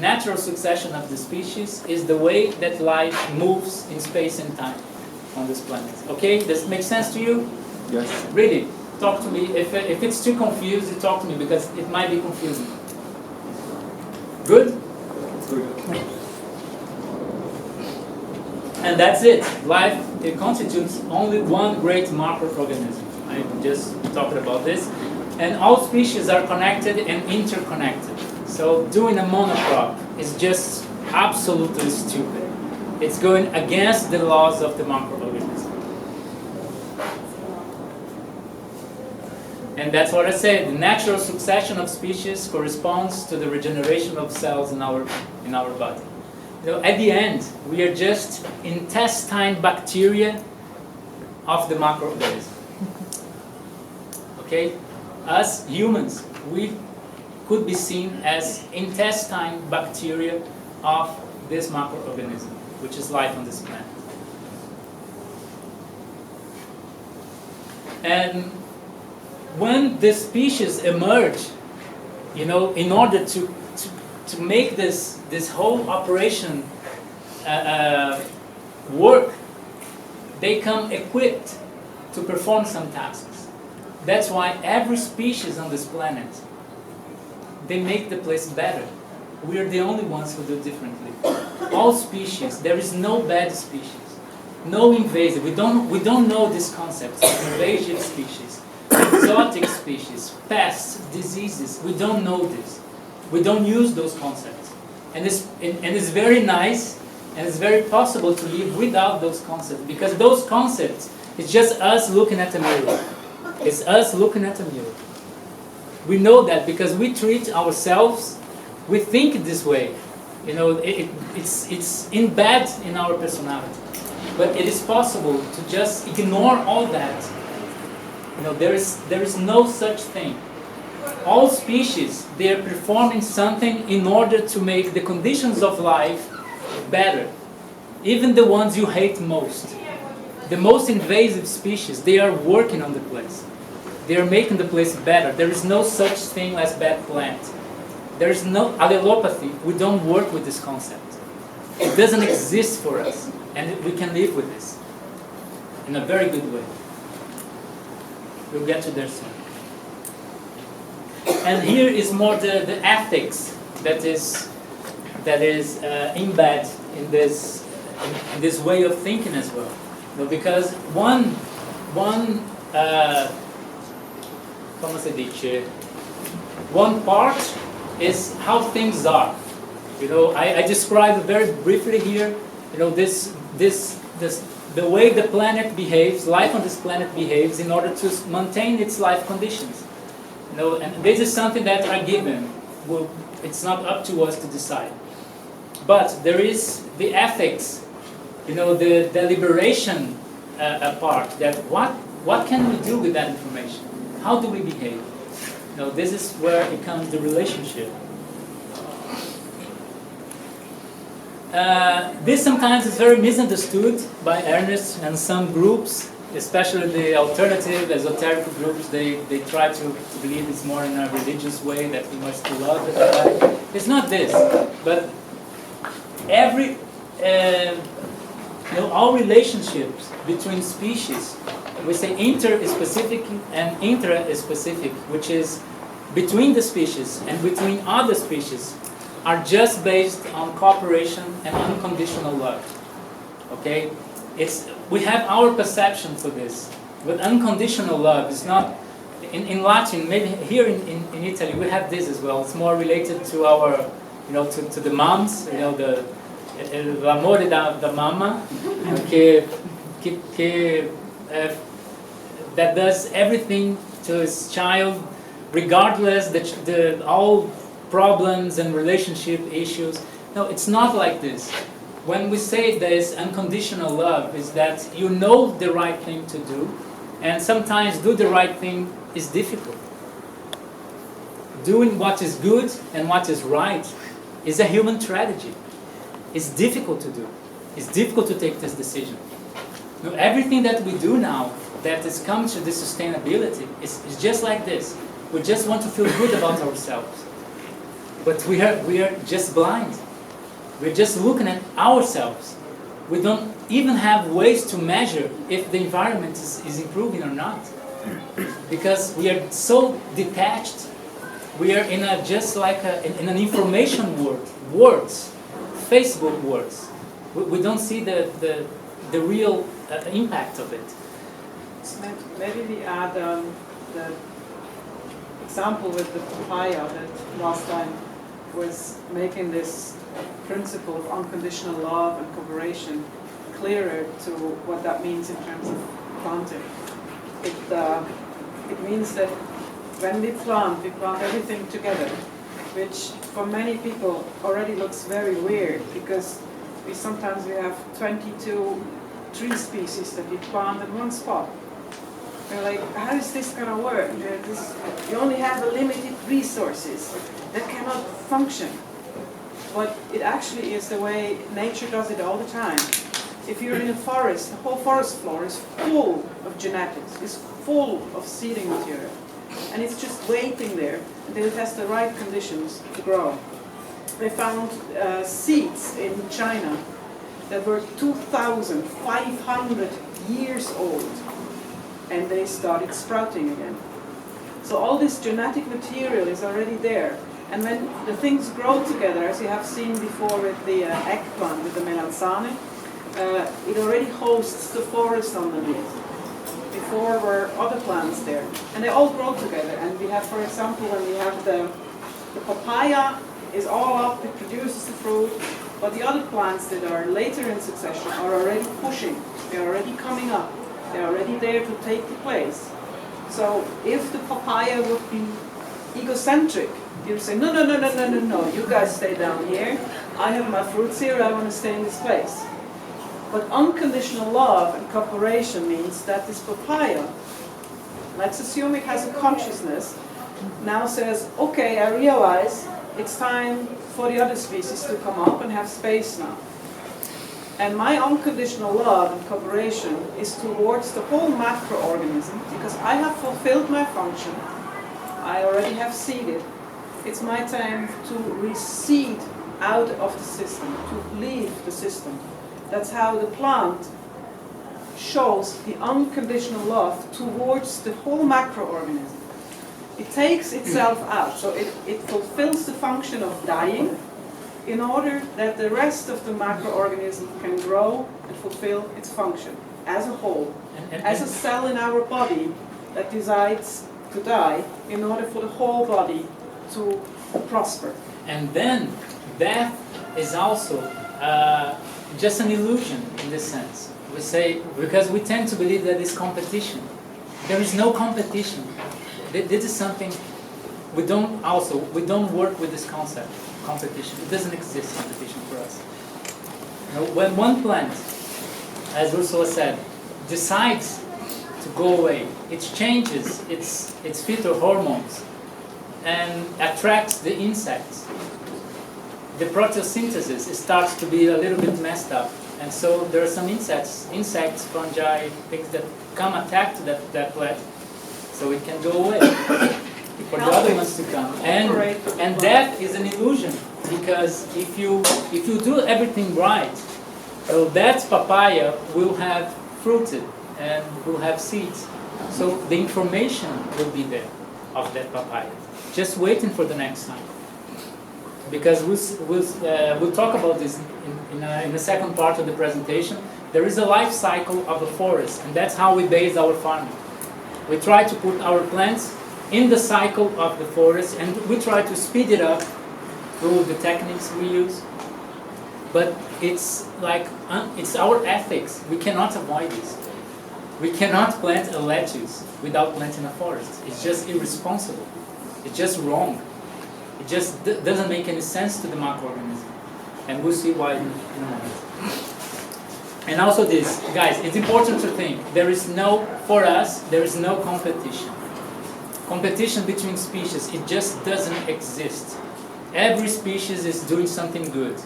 natural succession of the species is the way that life moves in space and time on this planet. Okay, does it make sense to you? Yes. Really, talk to me. If it's too confused, you talk to me because it might be confusing. Good? Good. And that's it. Life, it constitutes only one great macroorganism. I just talked about this. And all species are connected and interconnected. So doing a monocrop is just absolutely stupid. It's going against the laws of the macroorganism. And that's what I said. The natural succession of species corresponds to the regeneration of cells in our body. You know, at the end, we are just intestine bacteria of the macroorganism. Okay? Us humans, we could be seen as intestine bacteria of this macroorganism, which is life on this planet. And when the species emerge, you know, in order to make this whole operation work, they come equipped to perform some tasks. That's why every species on this planet, they make the place better. We are the only ones who do differently. All species, there is no bad species, no invasive. We don't know this concept. Invasive species, exotic species, pests, diseases. We don't know this. We don't use those concepts, and it's very nice, and it's very possible to live without those concepts, because those concepts is just us looking at a mirror. It's us looking at a mirror. We know that because we treat ourselves, we think this way. You know, it's embedded in our personality. But it is possible to just ignore all that. You know, there is no such thing. All species, they are performing something in order to make the conditions of life better. Even the ones you hate most. The most invasive species, they are working on the place. They are making the place better. There is no such thing as bad plant. There is no allelopathy. We don't work with this concept. It doesn't exist for us. And we can live with this in a very good way. We'll get to there soon. And here is more the ethics that is embedded in this way of thinking as well. You know, because one part is how things are. You know, I described very briefly here. You know, the way the planet behaves, life on this planet behaves in order to maintain its life conditions. You know, and this is something that are given. Well, it's not up to us to decide. But there is the ethics. You know, the deliberation part. That what can we do with that information? How do we behave? You know, this is where it comes the relationship. This sometimes is very misunderstood by Ernest and some groups, especially the alternative, esoteric groups. They try to believe it's more in a religious way, that we must love everybody. It's not this, but every, all relationships between species, we say inter is specific and intra is specific, which is between the species and between other species, are just based on cooperation and unconditional love. Okay? We have our perception for this, but unconditional love is not, in Latin, maybe here in Italy, we have this as well. It's more related to our, to the moms, the l'amore da mamma, that does everything to his child, regardless the all problems and relationship issues. No, it's not like this. When we say this unconditional love, is that you know the right thing to do, and sometimes do the right thing is difficult. Doing what is good and what is right is a human tragedy. It's difficult to do. It's difficult to take this decision. Now, everything that we do now that is come to this sustainability is just like this. We just want to feel good about ourselves. But we are just blind. We're just looking at ourselves. We don't even have ways to measure if the environment is improving or not. Because we are so detached. We are in a, just like in an information world, words, Facebook words. We don't see the real impact of it. Maybe we add the example with the papaya that last time was making this principle of unconditional love and cooperation clearer to what that means in terms of planting. It means that when we plant everything together, which for many people already looks very weird because sometimes we have 22 tree species that we plant in one spot. We're like, how is this going to work? You only have a limited resources that cannot function. But it actually is the way nature does it all the time. If you're in a forest, the whole forest floor is full of genetics, is full of seeding material. And it's just waiting there until it has the right conditions to grow. They found seeds in China that were 2,500 years old, and they started sprouting again. So all this genetic material is already there. And when the things grow together, as you have seen before with the eggplant, with the melanzane, it already hosts the forest underneath. Before were other plants there. And they all grow together. And we have, for example, when we have the papaya is all up, it produces the fruit, but the other plants that are later in succession are already pushing. They're already coming up. They're already there to take the place. So if the papaya would be egocentric, you would say, no, you guys stay down here. I have my fruits here, I want to stay in this place. But unconditional love and cooperation means that this papaya, let's assume it has a consciousness, now says, okay, I realize it's time for the other species to come up and have space now. And my unconditional love and cooperation is towards the whole macroorganism, because I have fulfilled my function, I already have seeded. It's my time to recede out of the system, to leave the system. That's how the plant shows the unconditional love towards the whole macroorganism. It takes itself out, so it fulfills the function of dying in order that the rest of the macroorganism can grow and fulfill its function as a whole, as a cell in our body that decides to die in order for the whole body to prosper. And then death is also just an illusion in this sense. We say, because we tend to believe that it's competition. There is no competition. This is something we don't work with this concept, competition. It doesn't exist, competition for us. Now, when one plant, as Ursula said, decides to go away, it changes its phytohormones and attracts the insects. The proteosynthesis starts to be a little bit messed up, and so there are some insects, fungi, things that come attack to that plant, so it can go away for the other ones to come. And death is an illusion, because if you do everything right, so that papaya will have fruited and will have seeds. So the information will be there of that papaya, just waiting for the next time. Because we'll talk about this in the second part of the presentation. There is a life cycle of a forest, and that's how we base our farming. We try to put our plants in the cycle of the forest, and we try to speed it up through the techniques we use. But it's like, it's our ethics. We cannot avoid this. We cannot plant a lettuce without planting a forest. It's just irresponsible. It's just wrong. It just doesn't make any sense to the macroorganism. And we'll see why in a moment. And also this, guys, it's important to think, for us, there is no competition. Competition between species, it just doesn't exist. Every species is doing something good.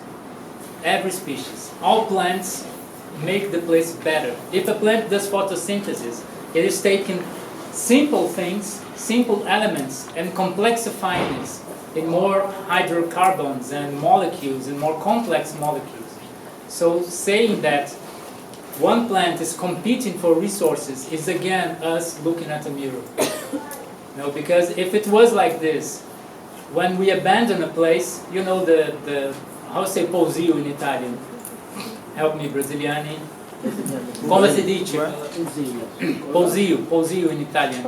Every species. All plants make the place better. If a plant does photosynthesis, it is taking simple things, simple elements, and complexifying this in more hydrocarbons and molecules and more complex molecules. So saying that one plant is competing for resources is again us looking at a mirror. Because if it was like this, when we abandon a place, you know the how say pousio in Italian? Help me, Brasiliani. Come si dice? Pousio in Italian.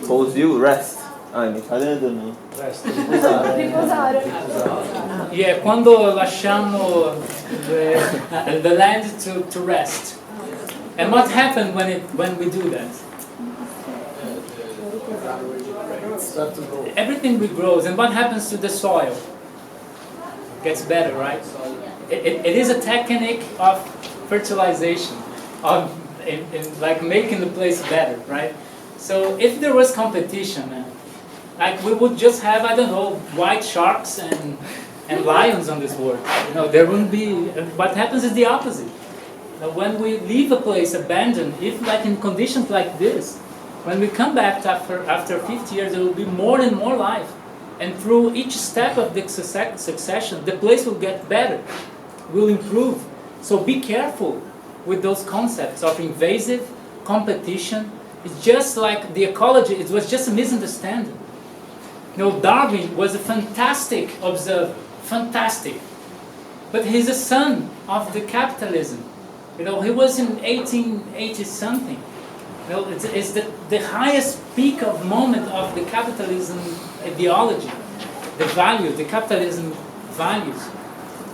Pousio, rest. In Italian I don't know. Riposare. Yeah, quando lasciamo the land to rest. And what happened when we do that? Everything regrows, and what happens to the soil? Gets better, right? It is a technique of fertilization, of like making the place better, right? So if there was competition, like we would just have, I don't know, white sharks and lions on this world. There wouldn't be. What happens is the opposite. Now, when we leave a place abandoned, if like in conditions like this, when we come back after 50 years, there will be more and more life. And through each step of the succession, the place will get better, will improve. So be careful with those concepts of invasive competition. It's just like the ecology, it was just a misunderstanding. Darwin was a fantastic observer, fantastic. But he's a son of the capitalism. He was in 1880 something. It's the highest peak of moment of the capitalism ideology, the capitalism values.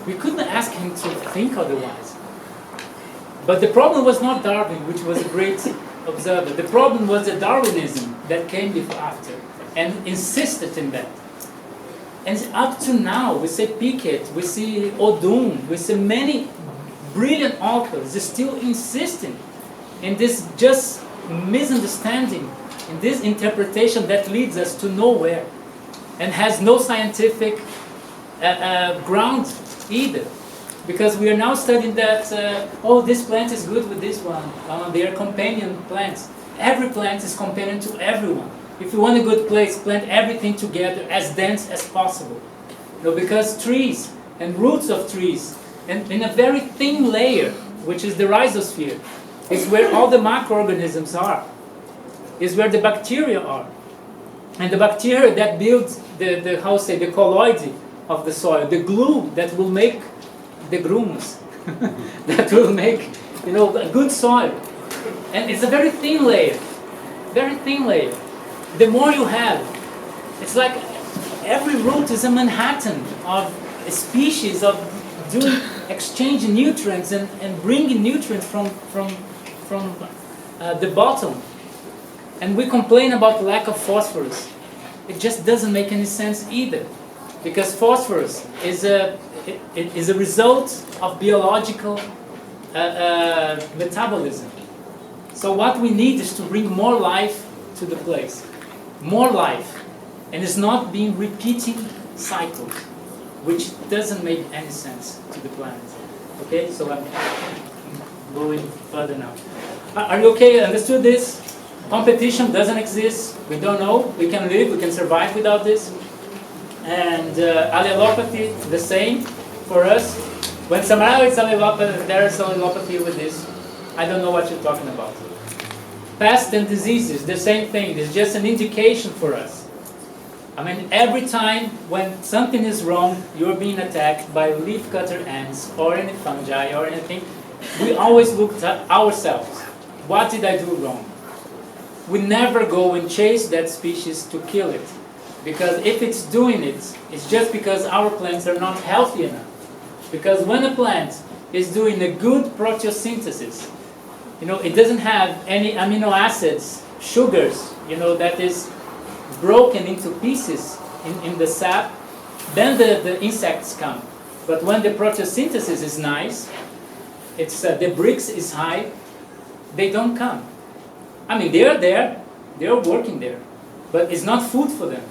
We couldn't ask him to think otherwise. But the problem was not Darwin, which was a great observer. The problem was the Darwinism that came after and insisted in that. And up to now, we see Pickett, we see Odum, we see many brilliant authors still insisting in this just misunderstanding, in this interpretation that leads us to nowhere and has no scientific ground either. Because we are now studying that, this plant is good with this one. They are companion plants. Every plant is companion to everyone. If you want a good place, plant everything together as dense as possible. Because trees and roots of trees, and in a very thin layer, which is the rhizosphere, is where all the microorganisms are, is where the bacteria are. And the bacteria that build the colloid of the soil, the glue that will make the grooms, that will make, a good soil. And it's a very thin layer, very thin layer. The more you have, it's like every root is a Manhattan of a species of exchanging nutrients and bringing nutrients from the bottom. And we complain about lack of phosphorus. It just doesn't make any sense either, because phosphorus is a result of biological metabolism. So what we need is to bring more life to the place, more life, and it's not being repeating cycles, which doesn't make any sense to the planet. Okay, so I'm going further now. Are you okay? Understood this? Competition doesn't exist. We don't know. We can live. We can survive without this. And allelopathy, the same for us. When somehow it's allelopathy, there's allelopathy with this. I don't know what you're talking about. Pests and diseases, the same thing. It's just an indication for us. I mean, every time when something is wrong, you're being attacked by leaf-cutter ants or any fungi or anything, we always look at ourselves. What did I do wrong? We never go and chase that species to kill it. Because if it's doing it, it's just because our plants are not healthy enough. Because when a plant is doing a good proteosynthesis, it doesn't have any amino acids, sugars, that is broken into pieces in the sap, then the insects come. But when the proteosynthesis is nice, the Brix is high, they don't come. I mean, they are there, they are working there, but it's not food for them.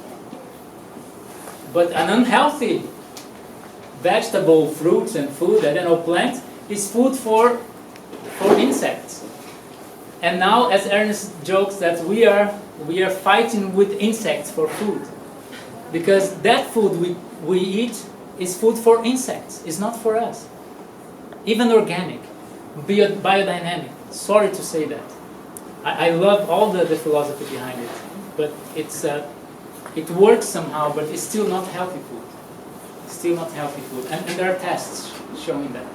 But an unhealthy vegetable, fruits and food, plant, is food for insects. And now, as Ernest jokes, that we are fighting with insects for food. Because that food we eat is food for insects, it's not for us. Even organic, biodynamic. Sorry to say that. I love all the philosophy behind it, but it works somehow, but it's still not healthy food. It's still not healthy food, and there are tests showing that.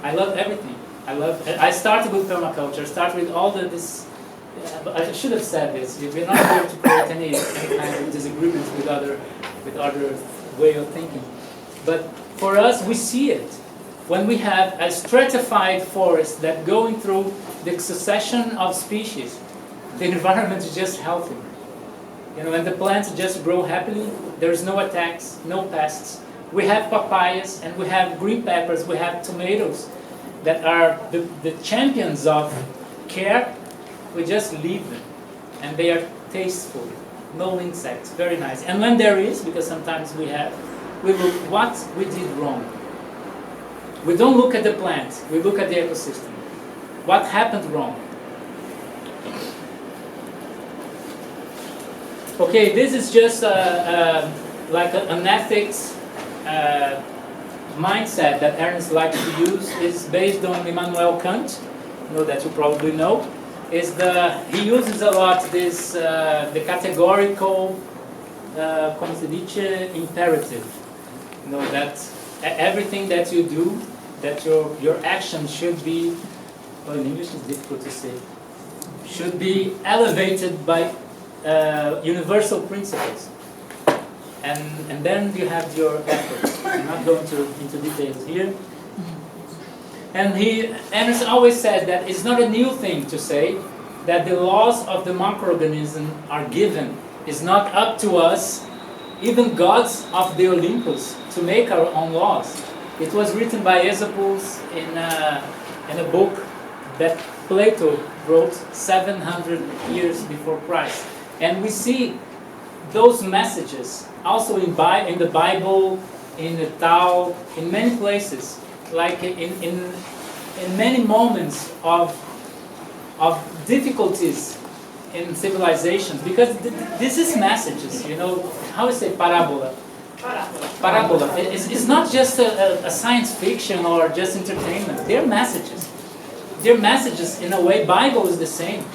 I love everything. I started with permaculture. Started with all this. I should have said this. We're not here to create any kind of disagreement with other way of thinking. But for us, we see it when we have a stratified forest that going through the succession of species. The environment is just healthy. And the plants just grow happily. There's no attacks, no pests. We have papayas and we have green peppers. We have tomatoes that are the champions of care. We just leave them, and they are tasteful, no insects, very nice. And when there is, because sometimes we look what we did wrong. We don't look at the plant, we look at the ecosystem. What happened wrong? Okay, this is just like an ethics mindset that Ernst likes to use. It's based on Immanuel Kant, that you probably know. He uses a lot this the categorical como se dice, imperative. That everything that you do, that your action should be, well, in English it's difficult to say, should be elevated by universal principles. And then you have your efforts. I'm not going into details here. And Ernst always says that it's not a new thing to say that the laws of the microorganism are given. It's not up to us, even gods of the Olympus, to make our own laws. It was written by Aesopus in a book that Plato wrote 700 years before Christ. And we see those messages also in the Bible, in the Tao, in many places. Like in many moments of difficulties in civilizations, because this is messages, how we say parabola? Parabola. It's not just a science fiction or just entertainment. They're messages. They're messages in a way. Bible is the same.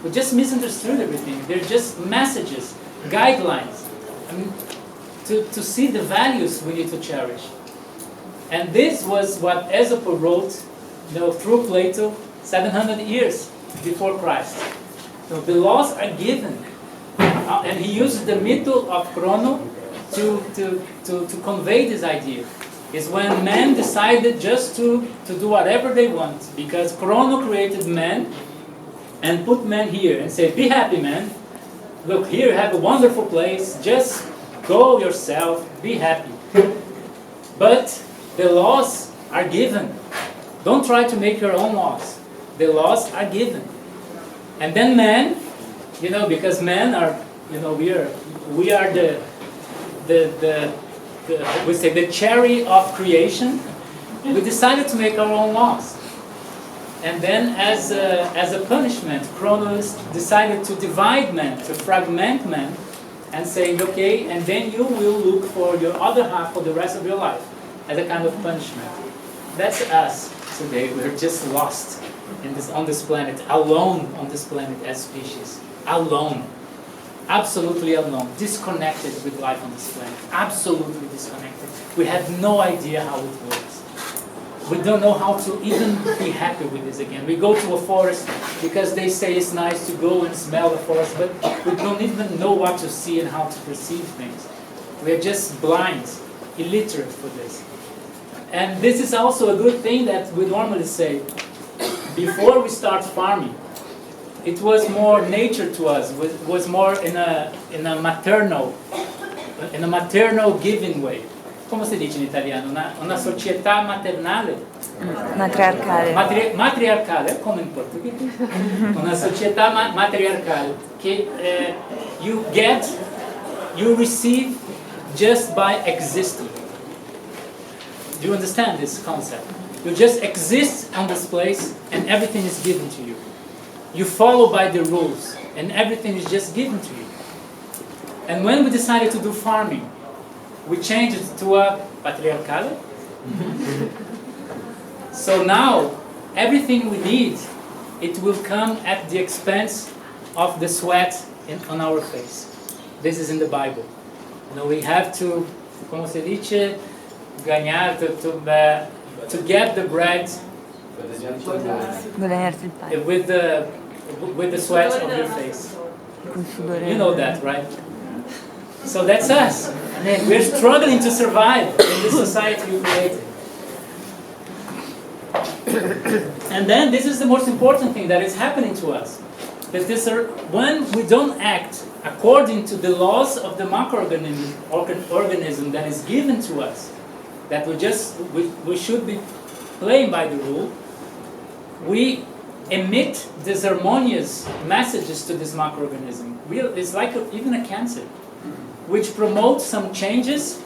We just misunderstood everything. They're just messages, guidelines, to see the values we need to cherish. And this was what Aesopus wrote, through Plato, 700 years before Christ. The laws are given, and he uses the myth of Chrono to convey this idea. Is when men decided just to do whatever they want, because Chrono created man and put man here and said, "Be happy, man. Look, here you have a wonderful place. Just go yourself. Be happy." But the laws are given. Don't try to make your own laws. The laws are given. And then man, because men are, we are we say the cherry of creation. We decided to make our own laws. And then as a punishment, Kronos decided to divide man, to fragment man, and saying, okay, and then you will look for your other half for the rest of your life, as a kind of punishment. That's us today. We're just lost on this planet, alone on this planet as species. Alone. Absolutely alone. Disconnected with life on this planet. Absolutely disconnected. We have no idea how it works. We don't know how to even be happy with this again. We go to a forest because they say it's nice to go and smell the forest, but we don't even know what to see and how to perceive things. We're just blind, illiterate for this. And this is also a good thing that we normally say. Before we start farming, it was more nature to us. It was more in a maternal giving way. Come si dice in italiano? Una società maternale? Matriarcale. Matriarcale, come in portoghese? Una società matriarcale che you receive just by existing. Do you understand this concept? You just exist on this place and everything is given to you. You follow by the rules and everything is just given to you. And when we decided to do farming, we changed it to a patriarchale. So now, everything we need, it will come at the expense of the sweat on our face. This is in the Bible. We have to, como se dice, ganhar, to get the bread Guadagnarsi il pane. with the sweat of your face. Col sudore. You know that, right? So that's us. We're struggling to survive in this society we created. And then this is the most important thing that is happening to us. That when we don't act according to the laws of the macroorganism that is given to us, that we should be playing by the rule, we emit disharmonious messages to this macroorganism. It's like even a cancer, which promotes some changes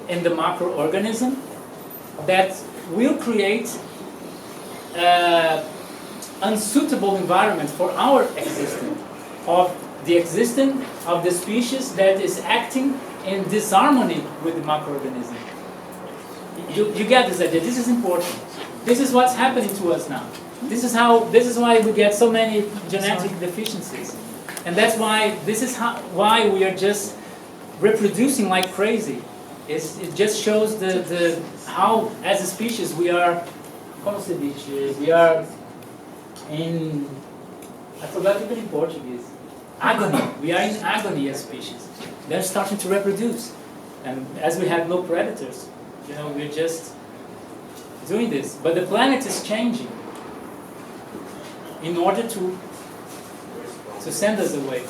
in the macroorganism that will create unsuitable environment for our existence, of the existence of the species that is acting in disharmony with the macroorganism. You get this idea. This is important. This is what's happening to us now. This is why we get so many genetic deficiencies, and that's why why we are just reproducing like crazy. It just shows how as a species we are. Como se dice? We are in. I forgot even in Portuguese. Agony. We are in agony as species. They're starting to reproduce, and as we have no predators, we're just doing this. But the planet is changing in order to send us away.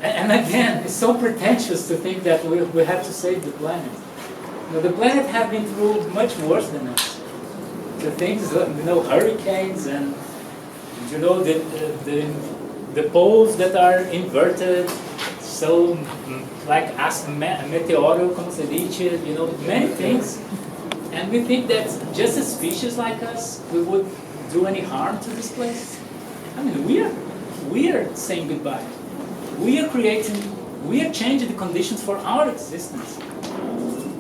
And again, it's so pretentious to think that we have to save the planet. The planet has been through much worse than us. The things, hurricanes and the poles that are inverted, so like meteoro, como se dice, many things. And we think that just a species like us, we would do any harm to this place. I mean, we are saying goodbye. We are changing the conditions for our existence.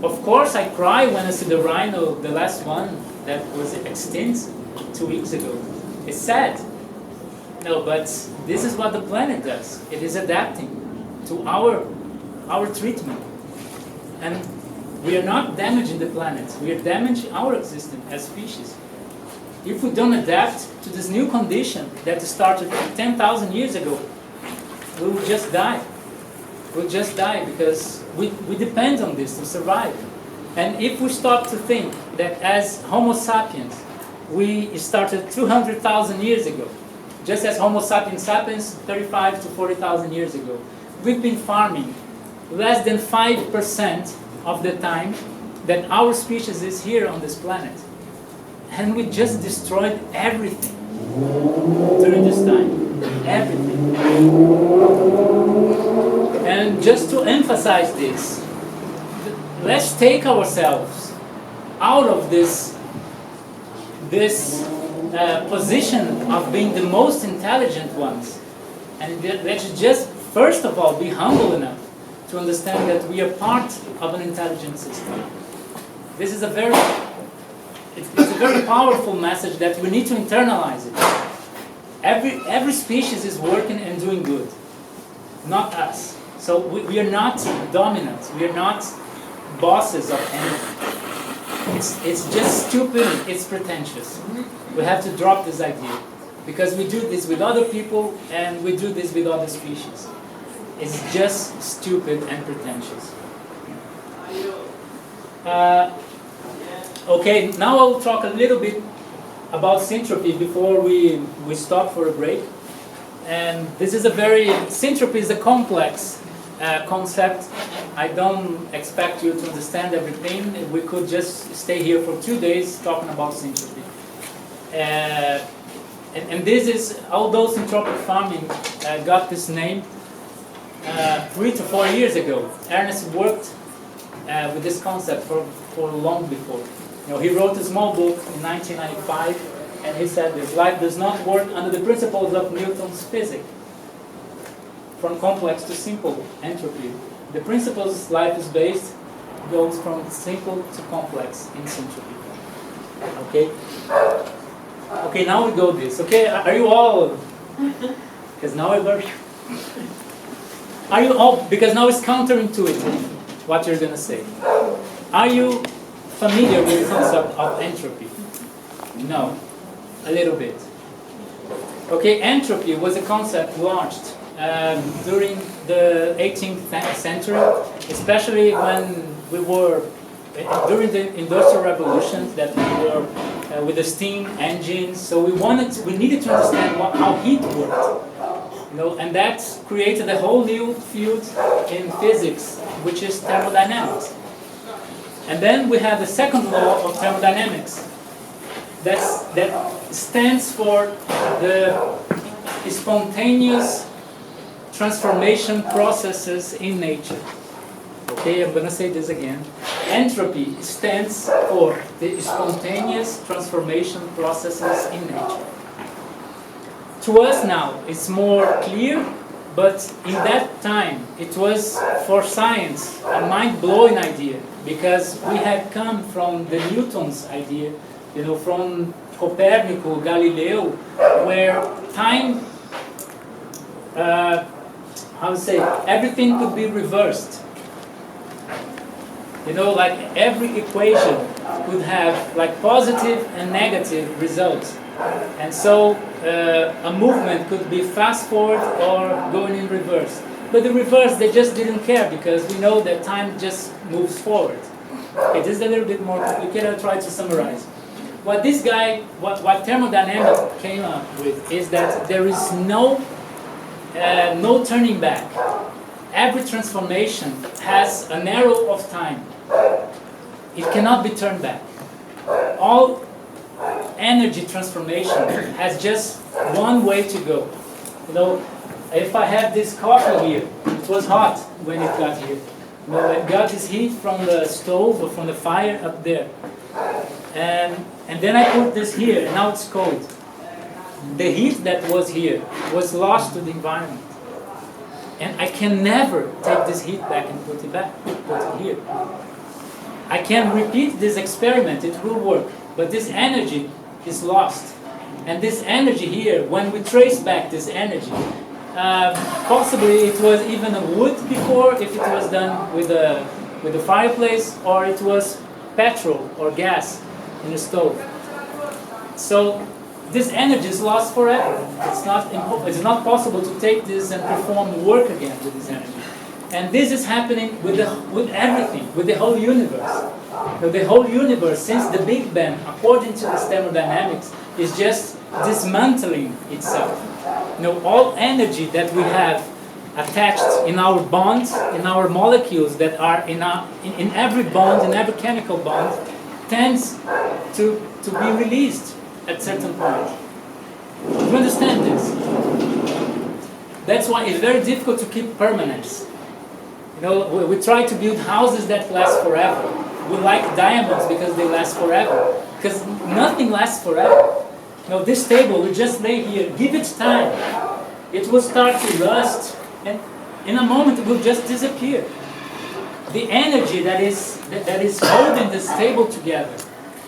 Of course, I cry when I see the rhino, the last one that was extinct 2 weeks ago. It's sad. No, but this is what the planet does. It is adapting to our treatment. And we are not damaging the planet. We are damaging our existence as species. If we don't adapt to this new condition that started 10,000 years ago, we will just die. We'll just die because we depend on this to survive. And if we stop to think that as Homo sapiens, we started 200,000 years ago, just as Homo sapiens sapiens 35 to 40,000 years ago, we've been farming less than 5% of the time that our species is here on this planet. And we just destroyed everything during this time. Everything. And just to emphasize this, let's take ourselves out of this position of being the most intelligent ones. And let's just, first of all, be humble enough to understand that we are part of an intelligent system. This is a very powerful message that we need to internalize it. Every species is working and doing good, not us. So we are not dominant. We are not bosses of anything. It's just stupid. It's pretentious. We have to drop this idea because we do this with other people and we do this with other species. It's just stupid and pretentious. Okay, now I will talk a little bit about Sintropy before we stop for a break. And this is Sintropy is a complex concept. I don't expect you to understand everything. We could just stay here for 2 days talking about Sintropy. And this is, although Sintropic farming got this name 3 to 4 years ago, Ernest worked with this concept for long before. He wrote a small book in 1995, and he said this: life does not work under the principles of Newton's physics, from complex to simple entropy. The principles life is based goes from simple to complex in Sintropica. Okay? Okay, now we go this. Okay, are you all? Because now I learn. Are you all? Because now it's counterintuitive what you're gonna say. Are you familiar with the concept of entropy? No, a little bit. Okay, entropy was a concept launched during the 18th century, especially when we were during the Industrial Revolution, that we were with the steam engines. So we needed to understand how heat worked, and that created a whole new field in physics, which is thermodynamics. And then we have the second law of thermodynamics, that stands for the spontaneous transformation processes in nature. Okay, I'm going to say this again. Entropy stands for the spontaneous transformation processes in nature. To us now, it's more clear, but in that time, it was for science a mind-blowing idea, because we had come from the Newton's idea, from Copernicus, Galileo, where time, everything could be reversed. Like every equation could have like positive and negative results. And so a movement could be fast forward or going in reverse. But the reverse, they just didn't care, because we know that time just moves forward. Okay, this is a little bit more complicated. I'll try to summarize. What this guy, what thermodynamics came up with is that there is no turning back. Every transformation has an arrow of time. It cannot be turned back. All energy transformation has just one way to go. If I have this coffee here, it was hot when it got here. It got this heat from the stove or from the fire up there. And then I put this here, and now it's cold. The heat that was here was lost to the environment. And I can never take this heat back and put it here. I can repeat this experiment, it will work, but this energy is lost. And this energy here, when we trace back this energy, possibly it was even a wood before, if it was done with a fireplace, or it was petrol or gas in a stove. So this energy is lost forever. It's not possible to take this and perform work again with this energy. And this is happening with everything, with the whole universe. The whole universe, since the Big Bang, according to this thermodynamics, is just dismantling itself. All energy that we have attached in our bonds, in our molecules that are in every bond, in every chemical bond, tends to be released at certain point. Do you understand this? That's why it's very difficult to keep permanence. We try to build houses that last forever. We like diamonds because they last forever. Because nothing lasts forever. This table, we just lay here, give it time. It will start to rust, and in a moment it will just disappear. The energy that is holding this table together,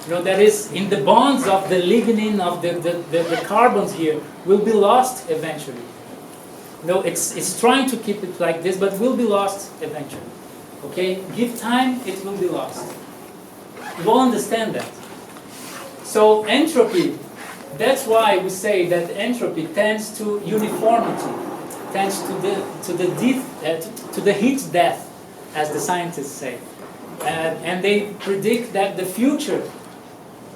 that is in the bonds of the lignin, of the carbons here, will be lost eventually. It's trying to keep it like this, but will be lost eventually. Okay? Give time, it will be lost. You all understand that? So entropy, that's why we say that entropy tends to uniformity, tends to the heat death, as the scientists say. And they predict that the future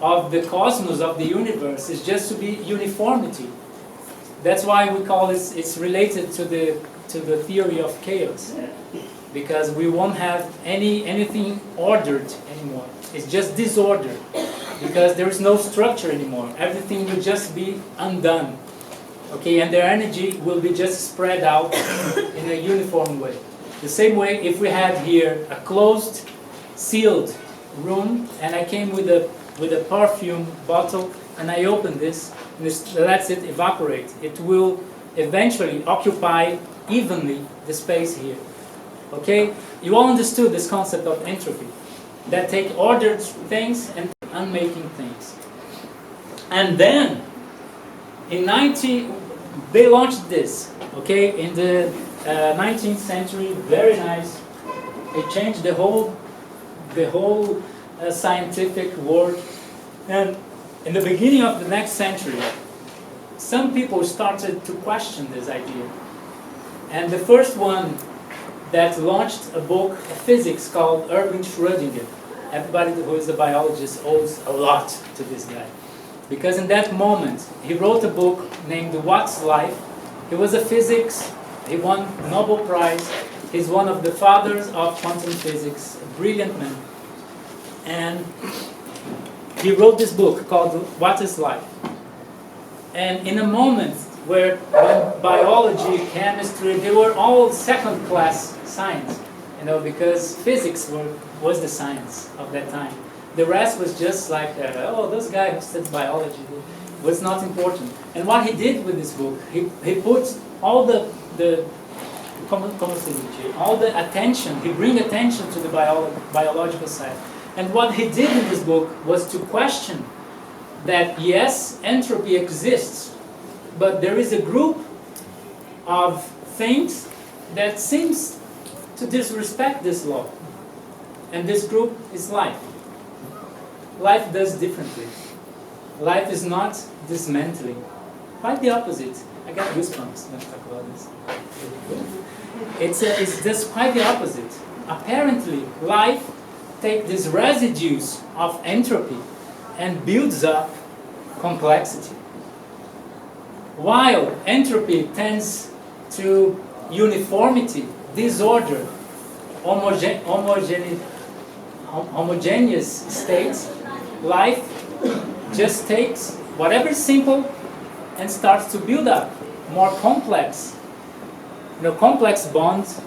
of the cosmos, of the universe, is just to be uniformity. That's why we call it's related to the theory of chaos, because we won't have anything ordered anymore. It's just disorder, because there is no structure anymore. Everything will just be undone, okay? And their energy will be just spread out in a uniform way. The same way, if we had here a closed, sealed room, and I came with a perfume bottle, and I open this, and lets it evaporate. It will eventually occupy evenly the space here. Okay? You all understood this concept of entropy, that take ordered things and unmaking things. And then, they launched this, okay, in the 19th century, very nice. It changed the whole scientific world. And in the beginning of the next century, some people started to question this idea. And the first one that launched a book of physics called Erwin Schrödinger. Everybody who is a biologist owes a lot to this guy. Because in that moment, he wrote a book named What's Life? He was a physics, he won Nobel Prize, he's one of the fathers of quantum physics, a brilliant man. And he wrote this book called What is Life? And in a moment when biology, chemistry, they were all second-class science, you know, because physics was the science of that time. The rest was just like, oh, this guy who studies biology was not important. And what he did with this book, he put all the attention, he bring attention to the biological side. And what he did in this book was to question that, yes, entropy exists, but there is a group of things that seems to disrespect this law. And this group is life. Life does differently. Life is not dismantling. Quite the opposite. I got goosebumps when I talk about this. It's just quite the opposite. Apparently, life takes these residues of entropy and builds up complexity. While entropy tends to uniformity, disorder, homogeneous states, life just takes whatever is simple and starts to build up more complex, complex bonds,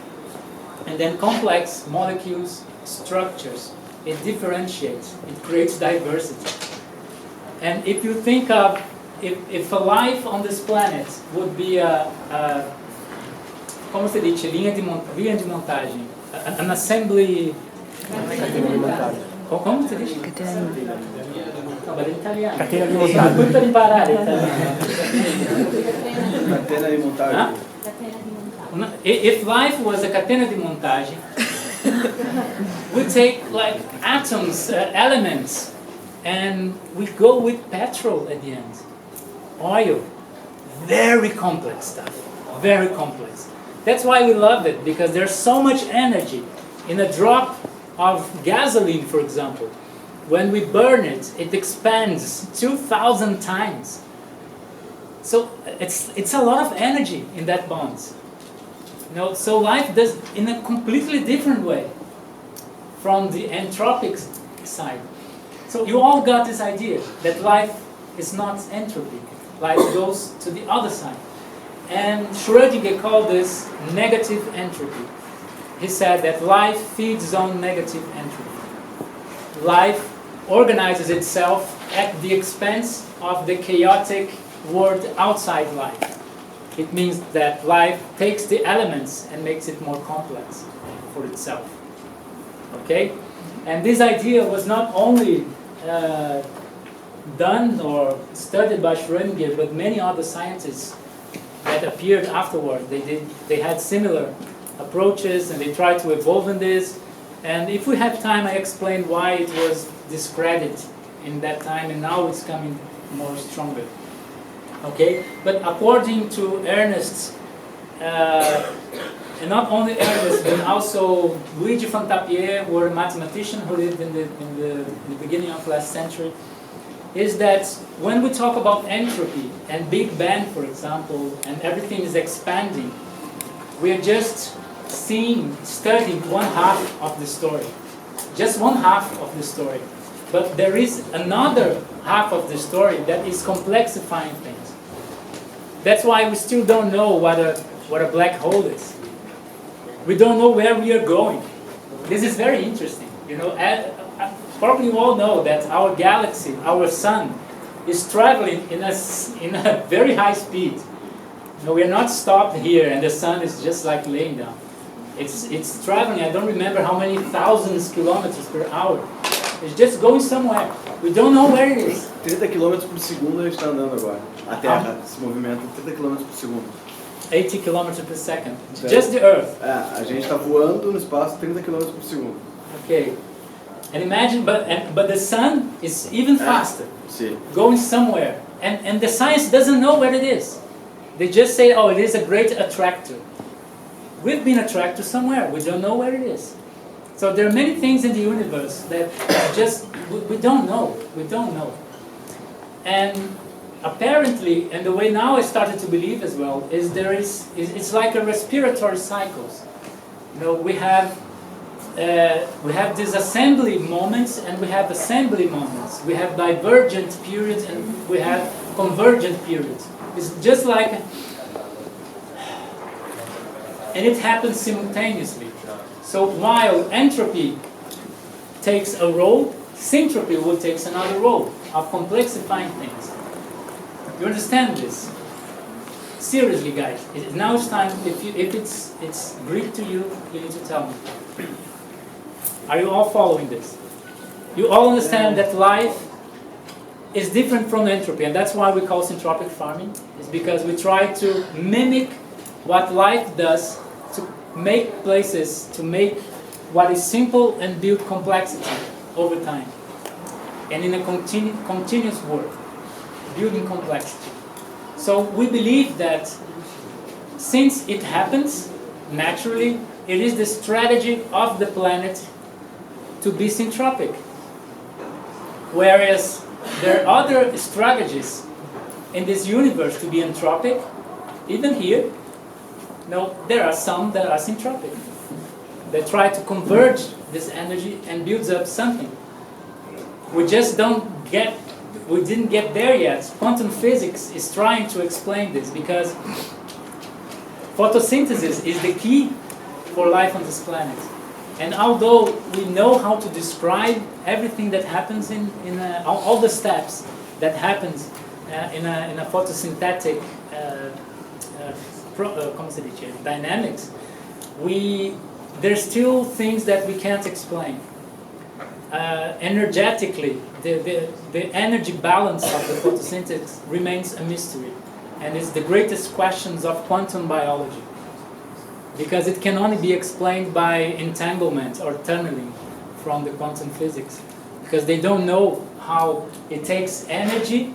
and then complex molecules, structures. It differentiates, it creates diversity. And if you think of, if a life on this planet would be como se dice, linha de montagem, an assembly, como se dice? But in Italiano. Catena di montaggio. Tutto imparare italiano. Catena di montaggio. If life was a catena di montagem, we take like atoms, elements, and we go with petrol at the end. Oil. Very complex stuff. Very complex. That's why we love it, because there's so much energy in a drop of gasoline, for example. When we burn it, it expands 2,000 times. So it's a lot of energy in that bonds. So life does in a completely different way from the entropic side. So you all got this idea that life is not entropy. Life goes to the other side. And Schrödinger called this negative entropy. He said that life feeds on negative entropy. Life organizes itself at the expense of the chaotic world outside life. It means that life takes the elements and makes it more complex for itself. Okay? And this idea was not only done or studied by Schrödinger, but many other scientists that appeared afterward. They had similar approaches and they tried to evolve in this. And if we have time, I explain why it was discredited in that time and now it's coming more stronger. Okay? But according to Ernst, and not only Ernst, but also Luigi Fontappier, who were a mathematician who lived in the beginning of last century, is that when we talk about entropy and Big Bang, for example, and everything is expanding, we are just studying one half of the story. Just one half of the story. But there is another half of the story that is complexifying things. That's why we still don't know what a black hole is. We don't know where we are going. This is very interesting. Probably you all know that our galaxy, our sun, is traveling in a very high speed. We are not stopped here and the sun is just like laying down. It's traveling, I don't remember how many thousands kilometers per hour. It's just going somewhere. We don't know where it is. 30 km por segundo a gente está andando agora. A Terra se movimenta 30 km por segundo. 80 kilometers per second. Just the Earth. É, a gente está voando no espaço 30 km por segundo. Okay. And imagine, but the sun is even faster, Sim. going somewhere. And the science doesn't know where it is. They just say, oh, it is a great attractor. We've been attracted somewhere. We don't know where it is. So there are many things in the universe that just, we don't know. We don't know. And apparently, and the way now I started to believe as well, is it's like a respiratory cycles. You know, we have these assembly moments and we have assembly moments. We have divergent periods and we have convergent periods. It's just like, and it happens simultaneously. So while entropy takes a role, Sintropy will take another role of complexifying things. You understand this? Seriously, guys. Now it's time. If it's Greek to you, you need to tell me. Are you all following this? You all understand that life is different from entropy, and that's why we call syntropic farming. It's because we try to mimic what life does to make places, to make what is simple and build complexity over time. And in a continuous work, building complexity. So we believe that since it happens naturally, it is the strategy of the planet to be syntropic. Whereas there are other strategies in this universe to be entropic, even here. No, there are some that are syntropic. They try to converge this energy and builds up something. We just we didn't get there yet. Quantum physics is trying to explain this because photosynthesis is the key for life on this planet. And although we know how to describe everything that happens in all the steps that happens in a photosynthetic dynamics, there's still things that we can't explain. Energetically, the energy balance of the photosynthesis remains a mystery, and it's the greatest questions of quantum biology. Because it can only be explained by entanglement or tunneling from the quantum physics. Because they don't know how it takes energy,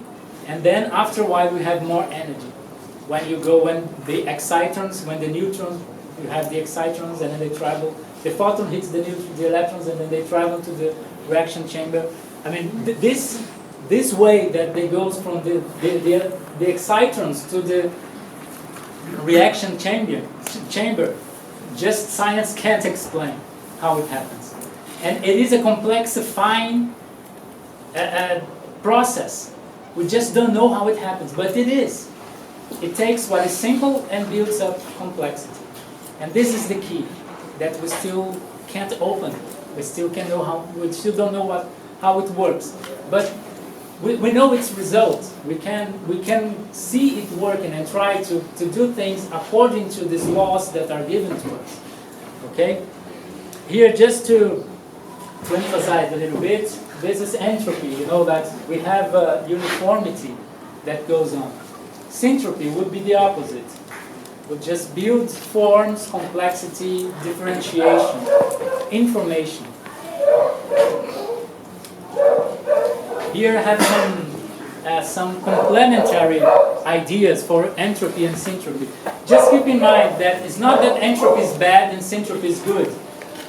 and then after a while we have more energy. When the excitrons, when the neutrons, you have the excitrons and then they travel, the photon hits the electrons and then they travel to the reaction chamber. I mean, this way that they goes from the excitrons to the reaction chamber, just science can't explain how it happens. And it is a complexifying process. We just don't know how it happens, but it is. It takes what is simple and builds up complexity. And this is the key that we still can't open. We still don't know how it works. But we know its results. We can see it working and try to do things according to these laws that are given to us. Okay? Here, just to emphasize a little bit, this is entropy. You know that we have a uniformity that goes on. Sintropy would be the opposite. Would just build forms, complexity, differentiation, information. Here I have some complementary ideas for entropy and syntropy. Just keep in mind that it's not that entropy is bad and syntropy is good.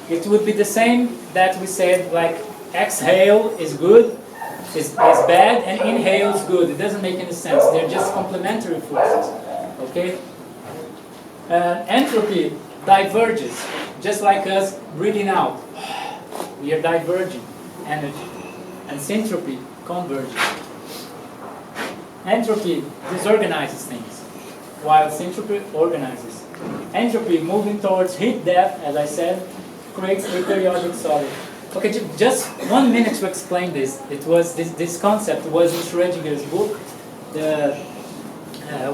It would be the same that we said like exhale is good, is bad, and inhale is good. It doesn't make any sense. They're just complementary forces. Okay? Entropy diverges, just like us breathing out. We are diverging energy. And syntropy converges. Entropy disorganizes things, while syntropy organizes. Entropy, moving towards heat death, as I said, creates a periodic solid. Okay, just 1 minute to explain this. It was this concept was in Schrödinger's book,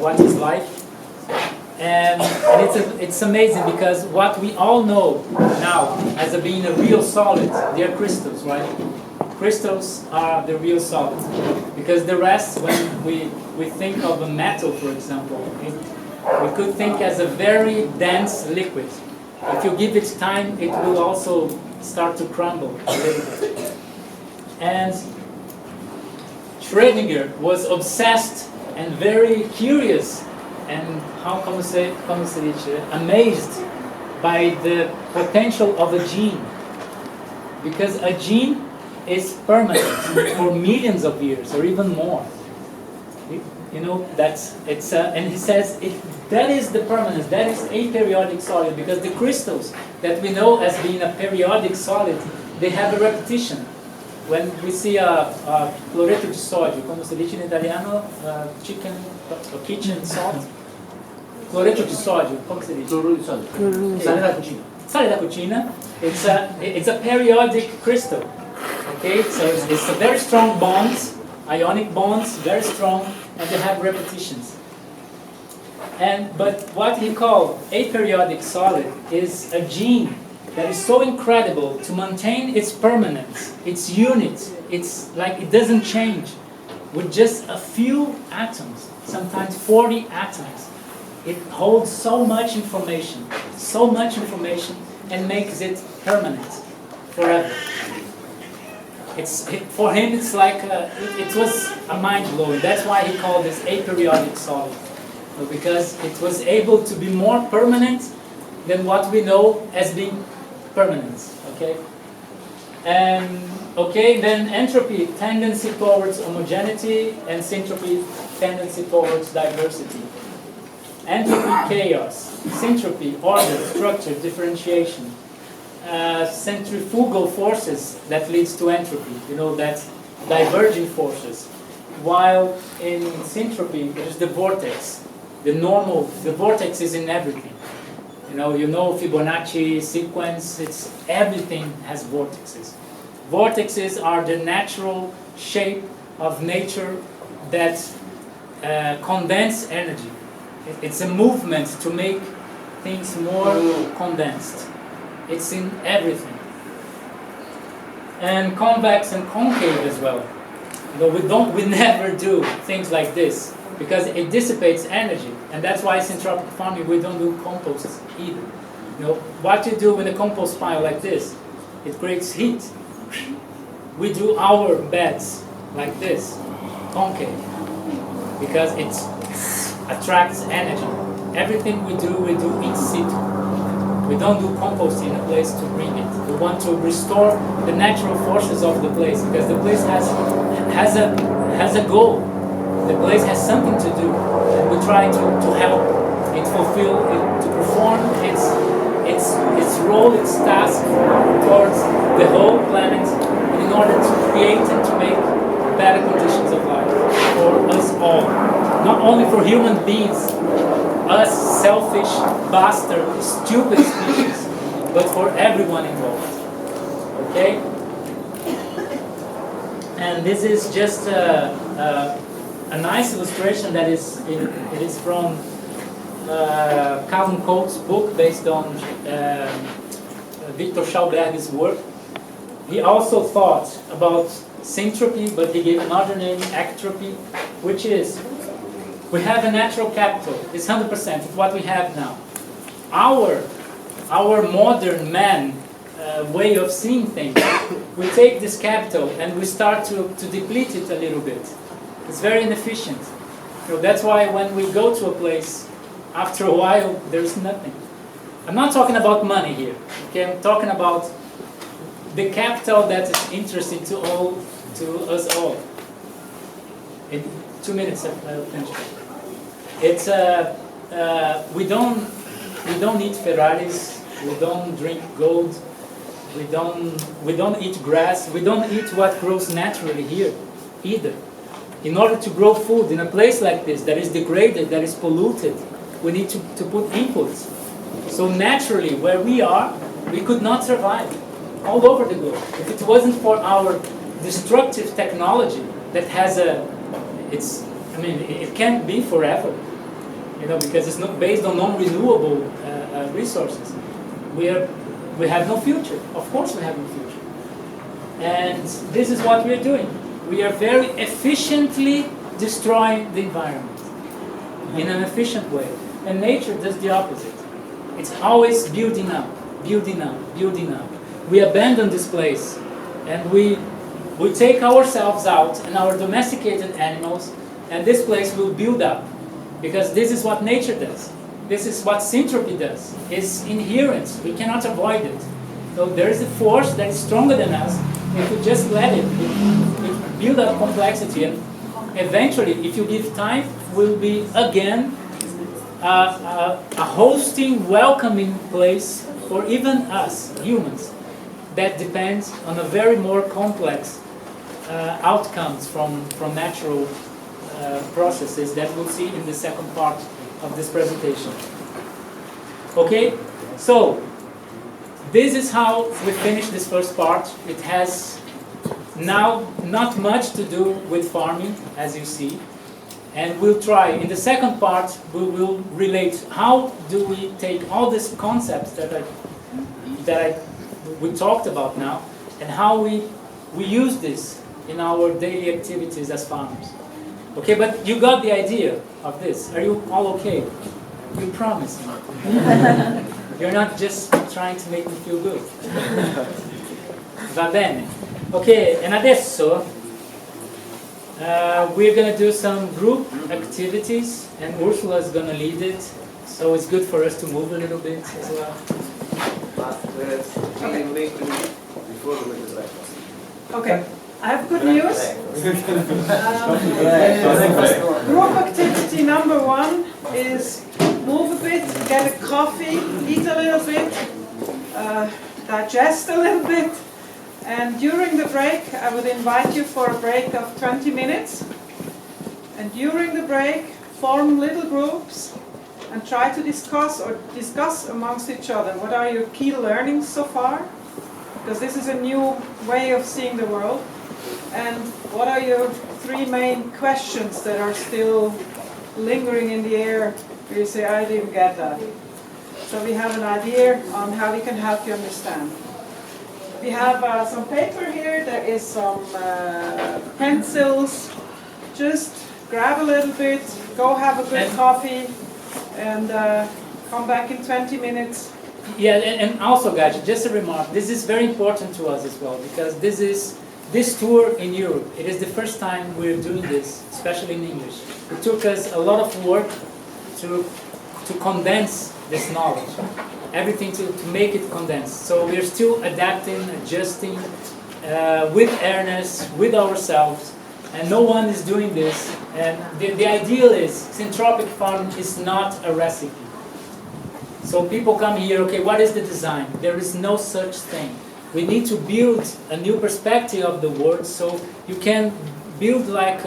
What is Life? And it's amazing because what we all know now as being a real solid, they are crystals, right? Crystals are the real solid. Because the rest, when we think of a metal, for example, we could think as a very dense liquid. If you give it time, it will also start to crumble a little bit. And Schrödinger was obsessed and very curious and amazed by the potential of a gene. Because a gene is permanent for millions of years or even more. You know, and he says that is the permanence, that is aperiodic solid, because the crystals that we know as being a periodic solid, they have a repetition. When we see a cloreto di sodio, come si dice in italiano, kitchen salt, cloreto di sodio, come si dice? Cloruro di sodio. Sale da cucina. Sale da cucina. It's a periodic crystal. Okay, so it's a very strong bonds, ionic bonds, very strong, and they have repetitions. But what he called aperiodic solid is a gene that is so incredible to maintain its permanence, its unit. It's like it doesn't change with just a few atoms, sometimes 40 atoms. It holds so much information, and makes it permanent forever. For him, it's like it was a mind-blowing. That's why he called this aperiodic solid, because it was able to be more permanent than what we know as being permanence. Okay, then entropy, tendency towards homogeneity, and syntropy, tendency towards diversity. Entropy, chaos. Syntropy, order, structure, differentiation. Centrifugal forces that leads to entropy, you know, that's diverging forces. While in syntropy, there's the vortex. The vortex is in everything. You know Fibonacci sequence, everything has vortexes. Vortexes are the natural shape of nature that condense energy. It's a movement to make things more condensed. It's in everything. And convex and concave as well. We never do things like this because it dissipates energy. And that's why Sintropic farming, we don't do composts either. What you do in a compost pile like this, it creates heat. We do our beds like this, concave, because it attracts energy. Everything we do in situ. We don't do composting in a place to bring it. We want to restore the natural forces of the place because the place has a goal. The place has something to do, and we try to help it fulfill it, to perform its role, its task towards the whole planet, in order to create and to make better conditions of life for us all. Not only for human beings, us selfish, bastard, stupid species, but for everyone involved. Okay? And this is just a nice illustration that it is from Calvin Coates' book based on Victor Schauberg's work. He also thought about syntropy, but he gave another name, ectropy, which is we have a natural capital. It's 100% of what we have now. Our modern man way of seeing things, we take this capital and we start to deplete it a little bit. It's very inefficient. That's why when we go to a place, after a while, there's nothing. I'm not talking about money here. Okay, I'm talking about the capital that is interesting to us all. In 2 minutes, I'll finish. It's we don't eat Ferraris. We don't drink gold. We don't eat grass. We don't eat what grows naturally here, either. In order to grow food in a place like this that is degraded, that is polluted, we need to put inputs. So naturally, where we are, we could not survive all over the globe if it wasn't for our destructive technology that has it can't be forever. you know, because it's not based on non-renewable resources. We have no future. Of course we have no future. And this is what we are doing. We are very efficiently destroying the environment in an efficient way. And nature does the opposite. It's always building up, building up, building up. We abandon this place and we take ourselves out and our domesticated animals, and this place will build up. Because this is what nature does. This is what Sintropy does. It's inherent. We cannot avoid it. So there is a force that is stronger than us. If we just let it build up complexity, and eventually, if you give time, will be again a hosting, welcoming place for even us, humans, that depends on a very more complex outcomes from natural processes that we'll see in the second part of this presentation. Okay, so this is how we finish this first part. It has now not much to do with farming, as you see. And we'll try, in the second part, we will relate how do we take all these concepts we talked about now, and how we use this in our daily activities as farmers. Okay, but you got the idea of this. Are you all okay? You promise me. You're not just trying to make me feel good. Va bene. Okay, and adesso we're going to do some group activities, and Ursula is going to lead it. So it's good for us to move a little bit as well. Okay, I have good news. Group activity number 1 is move a bit, get a coffee, eat a little bit, digest a little bit, and during the break I would invite you for a break of 20 minutes. And during the break, form little groups and try to discuss amongst each other what are your key learnings so far, because this is a new way of seeing the world, and what are your 3 main questions that are still lingering in the air where you say, I didn't get that. So we have an idea on how we can help you understand. We have some paper here, there is some pencils. Just grab a little bit, go have a good coffee, and come back in 20 minutes. Yeah, and also, guys, just a remark. This is very important to us as well, because this tour in Europe, it is the first time we're doing this, especially in English. It took us a lot of work to condense this knowledge, everything to make it condensed. So we're still adapting, adjusting, with awareness, with ourselves, and no one is doing this. And the ideal is, Sintropic farm is not a recipe. So people come here, okay, what is the design? There is no such thing. We need to build a new perspective of the world, so you can build like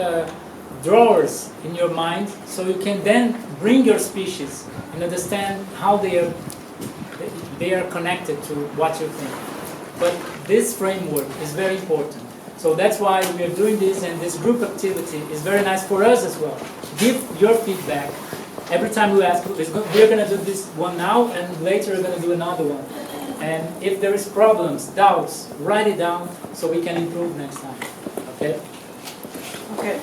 drawers in your mind, so you can then bring your species and understand how they are connected to what you think. But this framework is very important. So that's why we are doing this, and this group activity is very nice for us as well. Give your feedback. Every time we ask, we're going to do this one now, and later we're going to do another one. And if there is problems, doubts, write it down so we can improve next time. Okay? Okay.